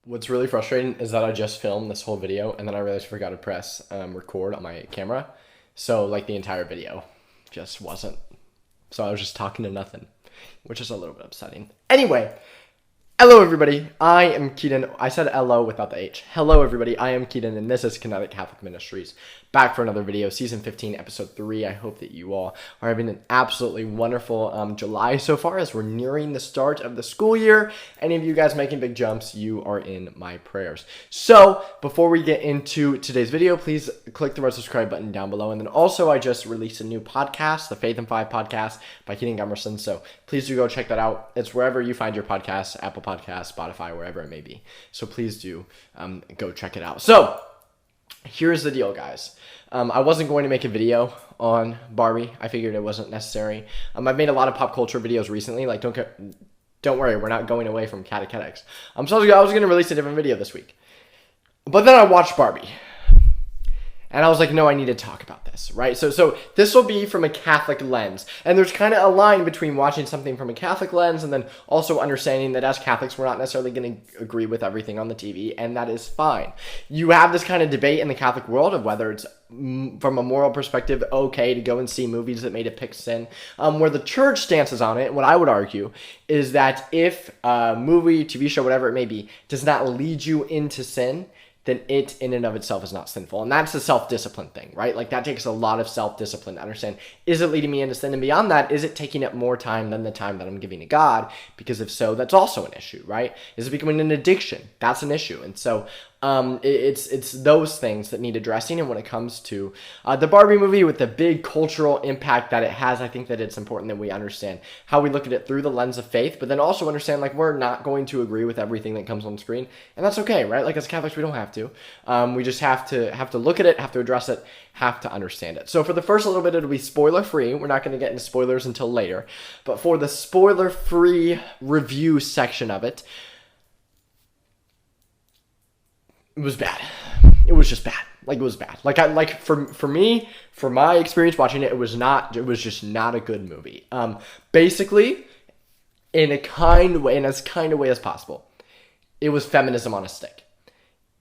What's really frustrating is that I just filmed this whole video and then I realized I forgot to press record on my camera. So like the entire video just wasn't. So I was just talking to nothing, which is a little bit upsetting. Anyway, hello everybody, I am Keaton. I said hello without the H. Hello everybody, I am Keaton and this is Kinetic Catholic Ministries. Back for another video, season 15, episode 3. I hope that you all are having an absolutely wonderful July so far as we're nearing the start of the school year. Any of you guys making big jumps, you are in my prayers. So before we get into today's video, please click the red subscribe button down below. And then also I just released a new podcast, the Faith and Five podcast by Keaton Emerson. So please do go check that out. It's wherever you find your podcasts, Apple Podcasts, Spotify, wherever it may be. So please do go check it out. So here's the deal, guys. I wasn't going to make a video on Barbie. I figured it wasn't necessary. I've made a lot of pop culture videos recently. Like, don't worry, we're not going away from catechetics. So I was going to release a different video this week. But then I watched Barbie. And I was like, no, I need to talk about this, right? So this will be from a Catholic lens. And there's kind of a line between watching something from a Catholic lens and then also understanding that as Catholics, we're not necessarily going to agree with everything on the TV, and that is fine. You have this kind of debate in the Catholic world of whether it's, from a moral perspective, okay to go and see movies that may depict sin. Where the church stances on it, what I would argue, is that if a movie, TV show, whatever it may be, does not lead you into sin, then it in and of itself is not sinful. And that's the self-discipline thing, right? Like that takes a lot of self-discipline to understand, is it leading me into sin? And beyond that, is it taking up more time than the time that I'm giving to God? Because if so, that's also an issue, right? Is it becoming an addiction? That's an issue. And so it's those things that need addressing. And when it comes to the Barbie movie, with the big cultural impact that it has, I think that it's important that we understand how we look at it through the lens of faith, but then also understand like we're not going to agree with everything that comes on screen, and that's okay, right? Like as Catholics, we don't have to. We just have to look at it, have to address it, have to understand it. So for the first little bit, it'll be spoiler free. We're not going to get into spoilers until later, but for the spoiler free review section of it, it was bad. It was just bad. Like it was bad. For me, for my experience watching it, it was just not a good movie. Basically, in as kind of way as possible, it was feminism on a stick,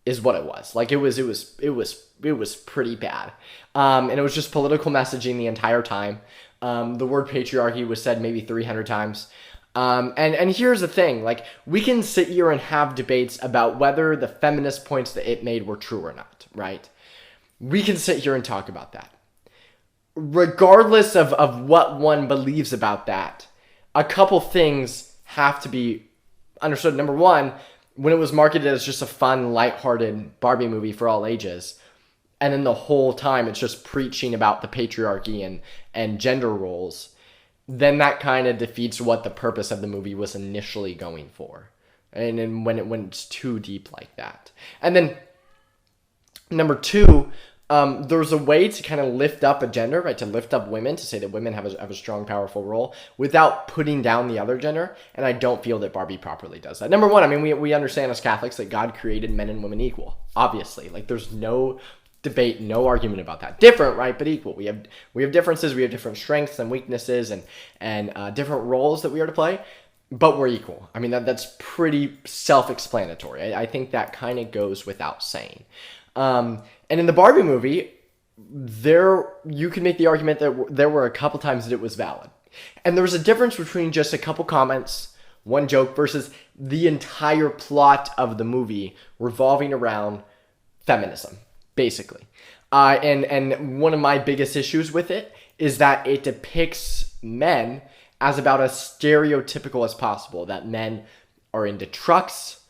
is what it was. Like it was pretty bad. And it was just political messaging the entire time. The word patriarchy was said maybe 300 times. And here's the thing, like, we can sit here and have debates about whether the feminist points that it made were true or not, right? We can sit here and talk about that. Regardless of what one believes about that, a couple things have to be understood. Number one, when it was marketed as just a fun, lighthearted Barbie movie for all ages, and then the whole time it's just preaching about the patriarchy and gender roles, then that kind of defeats what the purpose of the movie was initially going for. And then when it's too deep like that. And then number two, there's a way to kind of lift up a gender, right? To lift up women, to say that women have a strong, powerful role without putting down the other gender. And I don't feel that Barbie properly does that. Number one, I mean, we understand as Catholics that God created men and women equal, obviously. Like there's no debate, no argument about that. Different, right, but equal. We have differences, we have different strengths and weaknesses and different roles that we are to play, but we're equal. I mean, that's pretty self-explanatory. I think that kind of goes without saying. And in the Barbie movie, you can make the argument that there were a couple times that it was valid. And there was a difference between just a couple comments, one joke, versus the entire plot of the movie revolving around feminism, basically. And one of my biggest issues with it is that it depicts men as about as stereotypical as possible. That men are into trucks,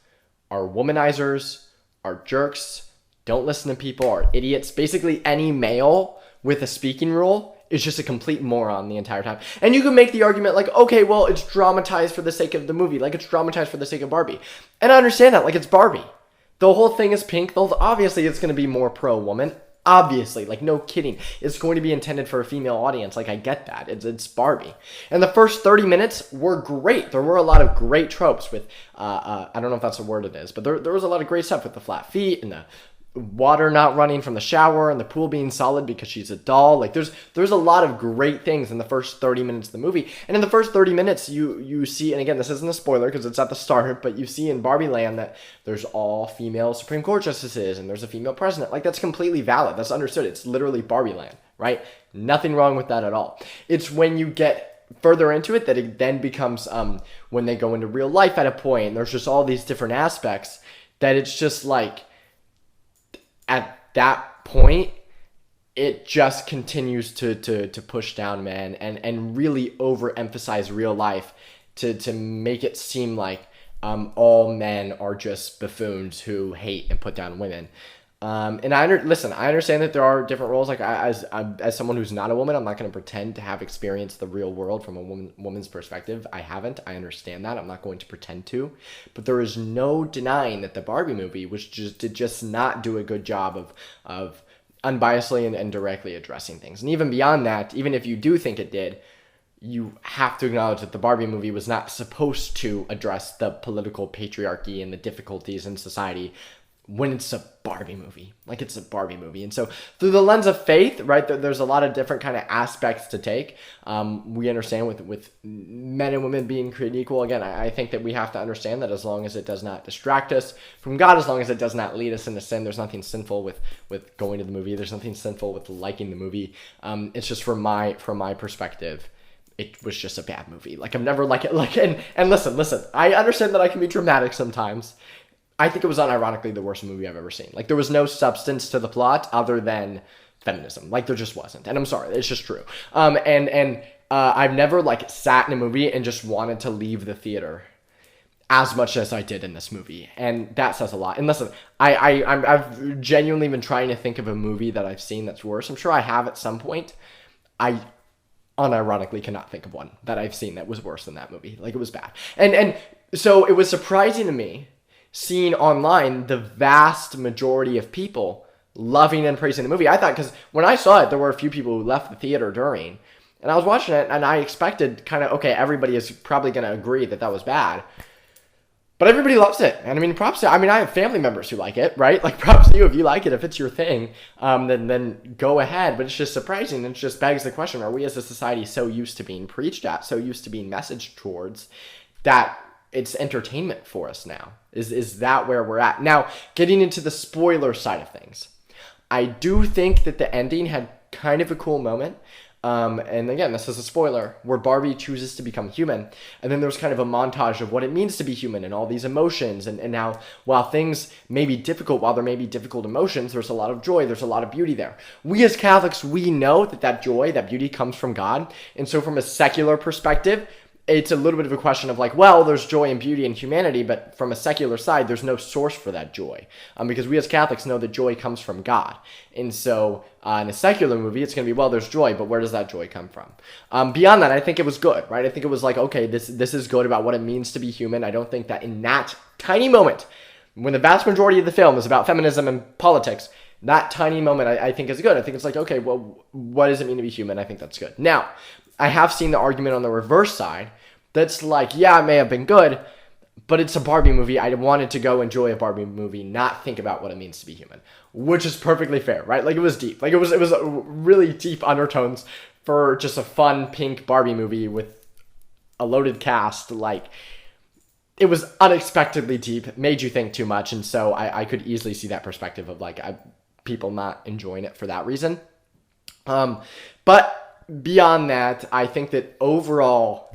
are womanizers, are jerks, don't listen to people, are idiots. Basically, any male with a speaking role is just a complete moron the entire time. And you can make the argument like, okay, well, it's dramatized for the sake of the movie. Like, it's dramatized for the sake of Barbie. And I understand that. Like, it's Barbie. The whole thing is pink. Obviously, it's going to be more pro-woman. Obviously, like, no kidding. It's going to be intended for a female audience. Like, I get that. It's Barbie. And the first 30 minutes were great. There were a lot of great tropes with, I don't know if that's a word it is, but there was a lot of great stuff with the flat feet and the water not running from the shower and the pool being solid because she's a doll. Like there's a lot of great things in the first 30 minutes of the movie. And in the first 30 minutes you see, and again, this isn't a spoiler because it's at the start, but you see in Barbie Land that there's all female Supreme Court justices and there's a female president. Like that's completely valid. That's understood. It's literally Barbie Land, right? Nothing wrong with that at all. It's when you get further into it that it then becomes when they go into real life at a point and there's just all these different aspects that it's just like at that point it just continues to push down men and really overemphasize real life to make it seem like all men are just buffoons who hate and put down women. And I understand that there are different roles. Like as someone who's not a woman, I'm not going to pretend to have experienced the real world from a woman's perspective. I haven't. I understand that. I'm not going to pretend to. But there is no denying that the Barbie movie did just not do a good job of unbiasedly and directly addressing things. And even beyond that, even if you do think it did, you have to acknowledge that the Barbie movie was not supposed to address the political patriarchy and the difficulties in society when it's a Barbie movie. Like, it's a Barbie movie. And so through the lens of faith, right, there's a lot of different kind of aspects to take. We understand with men and women being created equal. Again, I think that we have to understand that as long as it does not distract us from God, as long as it does not lead us into sin, there's nothing sinful with going to the movie. There's nothing sinful with liking the movie. It's just from my perspective, it was just a bad movie. Like, I've never liked it. Like, and listen, I understand that I can be dramatic sometimes. I think it was unironically the worst movie I've ever seen. Like, there was no substance to the plot other than feminism. Like, there just wasn't. And I'm sorry, it's just true. I've never, like, sat in a movie and just wanted to leave the theater as much as I did in this movie. And that says a lot. And listen, I've genuinely been trying to think of a movie that I've seen that's worse. I'm sure I have at some point. I unironically cannot think of one that I've seen that was worse than that movie. Like, it was bad. And so it was surprising to me seeing online the vast majority of people loving and praising the movie. I thought, because when I saw it, there were a few people who left the theater during, and I was watching it, and I expected kind of, okay, everybody is probably going to agree that was bad, but everybody loves it. And I mean, props to, I have family members who like it, right? Like, props to you if you like it, if it's your thing, then go ahead. But it's just surprising. It just begs the question, are we as a society so used to being preached at, so used to being messaged towards, that it's entertainment for us now? Is that where we're at? Now, getting into the spoiler side of things, I do think that the ending had kind of a cool moment. And again, this is a spoiler, where Barbie chooses to become human. And then there's kind of a montage of what it means to be human and all these emotions. And now, while things may be difficult, while there may be difficult emotions, there's a lot of joy, there's a lot of beauty there. We as Catholics, we know that joy, that beauty comes from God. And so from a secular perspective, it's a little bit of a question of like, well, there's joy and beauty in humanity, but from a secular side, there's no source for that joy. Because we as Catholics know that joy comes from God. And so in a secular movie, it's going to be, well, there's joy, but where does that joy come from? Beyond that, I think it was good, right? I think it was like, okay, this is good about what it means to be human. I don't think that in that tiny moment, when the vast majority of the film is about feminism and politics, that tiny moment I think is good. I think it's like, okay, well, what does it mean to be human? I think that's good. Now, I have seen the argument on the reverse side that's like, yeah, it may have been good, but it's a Barbie movie. I wanted to go enjoy a Barbie movie, not think about what it means to be human, which is perfectly fair, right? Like, it was deep. Like, it was really deep undertones for just a fun pink Barbie movie with a loaded cast. Like, it was unexpectedly deep, made you think too much, and so I could easily see that perspective of like people not enjoying it for that reason. But beyond that, I think that overall,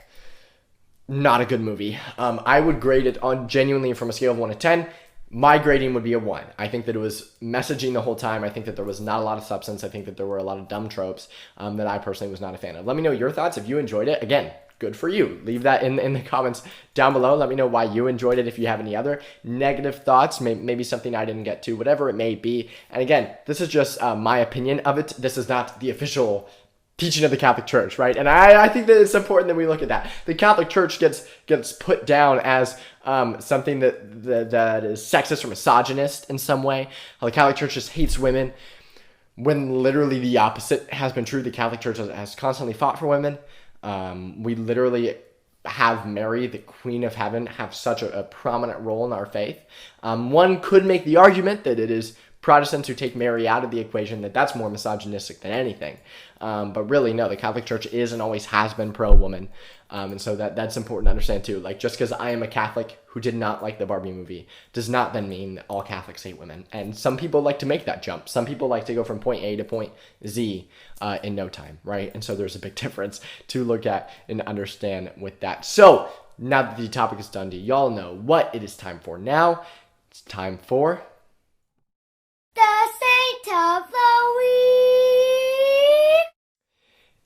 not a good movie. I would grade it on genuinely from a scale of 1 to 10. My grading would be a 1. I think that it was messaging the whole time. I think that there was not a lot of substance. I think that there were a lot of dumb tropes that I personally was not a fan of. Let me know your thoughts. If you enjoyed it, again, good for you. Leave that in the comments down below. Let me know why you enjoyed it. If you have any other negative thoughts, maybe something I didn't get to, whatever it may be. And again, this is just my opinion of it. This is not the official teaching of the Catholic Church, right? And I think that it's important that we look at that. The Catholic Church gets put down as something that is sexist or misogynist in some way. How the Catholic Church just hates women, when literally the opposite has been true. The Catholic Church has constantly fought for women. We literally have Mary, the Queen of Heaven, have such a prominent role in our faith. One could make the argument that it is Protestants who take Mary out of the equation, that's more misogynistic than anything. But really, no, the Catholic Church is and always has been pro-woman. And so that's important to understand too. Like, just because I am a Catholic who did not like the Barbie movie does not then mean that all Catholics hate women. And some people like to make that jump. Some people like to go from point A to point Z in no time, right? And so there's a big difference to look at and understand with that. So now that the topic is done, do y'all know what it is time for now? It's time for the Saint of the Week.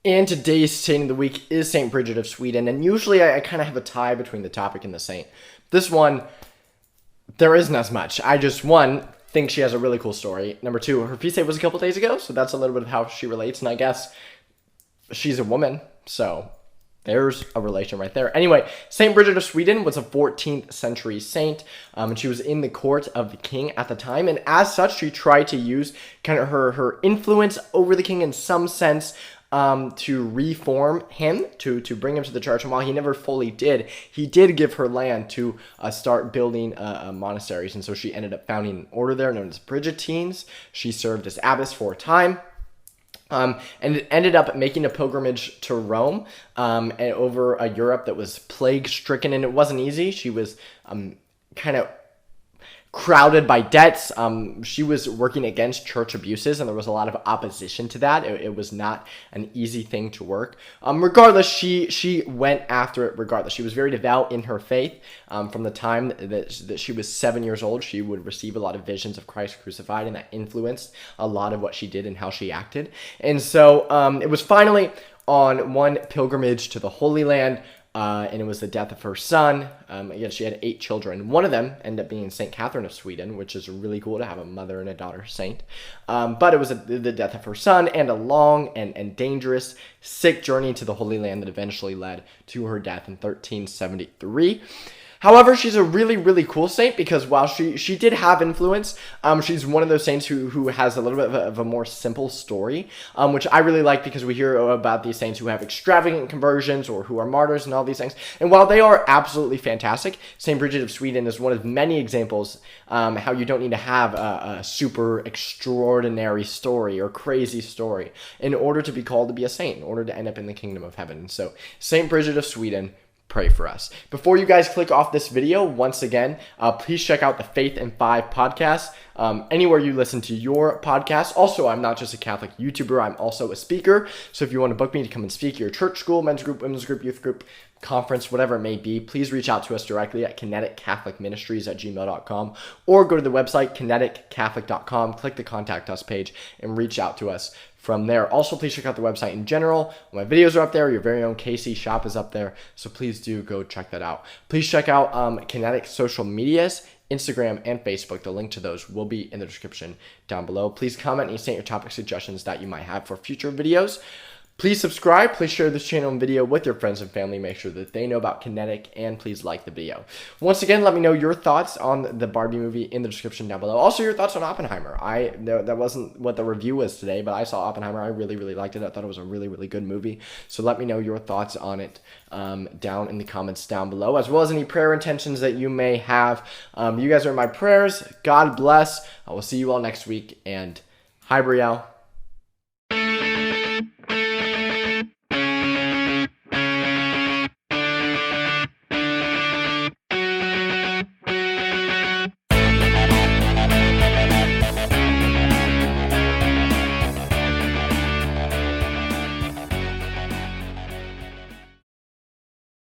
And today's Saint of the Week is Saint Bridget of Sweden. And usually I kind of have a tie between the topic and the saint. This one, there isn't as much. I just, one, think she has a really cool story. Number two, her feast day was a couple days ago, so that's a little bit of how she relates. And I guess she's a woman, so there's a relation right there. Anyway, Saint Bridget of Sweden was a 14th century saint, and she was in the court of the king at the time. And as such, she tried to use kind of her influence over the king in some sense to reform him, to bring him to the church. And while he never fully did, he did give her land to start building monasteries. And so she ended up founding an order there known as Bridgetines. She served as abbess for a time. And it ended up making a pilgrimage to Rome and over Europe that was plague-stricken, and it wasn't easy. She was kind of crowded by debts. She was working against church abuses, and there was a lot of opposition to that. It was not an easy thing to work. Regardless, she went after it regardless. She was very devout in her faith. From the time that she was 7 years old, she would receive a lot of visions of Christ crucified, and that influenced a lot of what she did and how she acted. And so it was finally on one pilgrimage to the Holy Land, and it was the death of her son. Again, she had 8 children. One of them ended up being St. Catherine of Sweden, which is really cool to have a mother and a daughter saint. But it was the death of her son and a long and dangerous, sick journey to the Holy Land that eventually led to her death in 1373. However, she's a really, really cool saint because while she did have influence, she's one of those saints who has a little bit of a more simple story, which I really like because we hear about these saints who have extravagant conversions or who are martyrs and all these things. And while they are absolutely fantastic, St. Bridget of Sweden is one of many examples how you don't need to have a super extraordinary story or crazy story in order to be called to be a saint, in order to end up in the kingdom of heaven. So St. Bridget of Sweden, pray for us. Before you guys click off this video, once again, please check out the Faith in 5 podcast, anywhere you listen to your podcast. Also, I'm not just a Catholic YouTuber, I'm also a speaker. So if you want to book me to come and speak at your church, school, men's group, women's group, youth group, conference, whatever it may be, please reach out to us directly at kineticcatholicministries@gmail.com or go to the website kineticcattholic.com, click the contact us page and reach out to us from there. Also, please check out the website in general. My videos are up there. Your very own KC shop is up there. So please do go check that out. Please check out Kinetic social medias, Instagram and Facebook. The link to those will be in the description down below. Please comment and send your topic suggestions that you might have for future videos. Please subscribe, please share this channel and video with your friends and family, make sure that they know about Kinetic, and please like the video. Once again, let me know your thoughts on the Barbie movie in the description down below. Also, your thoughts on Oppenheimer. That wasn't what the review was today, but I saw Oppenheimer. I really, really liked it. I thought it was a really, really good movie. So let me know your thoughts on it down in the comments down below, as well as any prayer intentions that you may have. You guys are my prayers. God bless. I will see you all next week, and hi, Brielle.